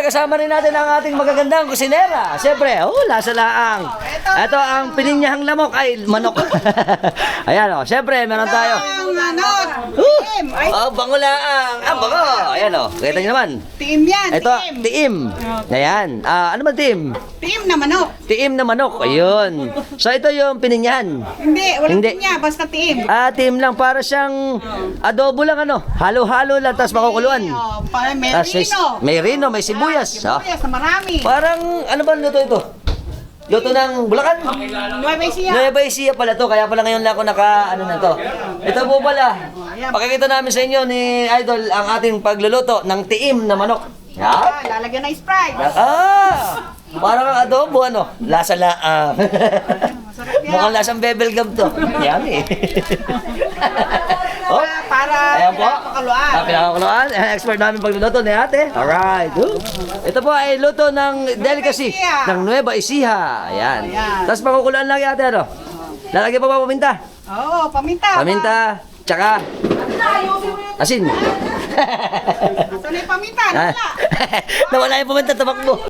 kasama rin natin ang ating magagandang kusinera. Siyempre, lasa laang. Ito ang pininyahang lamok ay manok. Ayan siyempre, meron tayo. Manok. Bango laang. Bango. Ayan kita nyo naman. Tiim yan. Ito, tiim. Ayan. Ano ba tiim? Tiim na manok. Tiim na manok. Ayun. So, ito yung pininyahan. Hindi, walang Hindi. tiim niya, basta tiim. Tiim lang. Para siyang adobo lang halo-halo lang, tapos makukuluan. May Tas rino. may rino, may sibuyas. Sibuyas na marami. Parang, ano ba luto ito? Luto ng Bulacan? Nueva Ecija. Nueva Ecija pala to, kaya pala ngayon lang ako na to. Ito po pala, pakikita namin sa inyo ni Idol ang ating pagluluto ng tiim na manok. Lalagyan ng Sprite. Parang ang adobo, lasa laang. Mukhang lasang bebel gum to. Yummy. Para ayan po. pinapakuluan. Pinapakuluan. Expert namin pagluluto ni ate. Alright. Ito po ay luto ng delicacy ng Nueva Ecija. Ayan. Tapos pakukuluan lang ate, lalagyan pa ba paminta? Oo, paminta. Paminta. Tsaka asin. Ito na yung paminta. Nawala. Nawala yung paminta, tamakbo.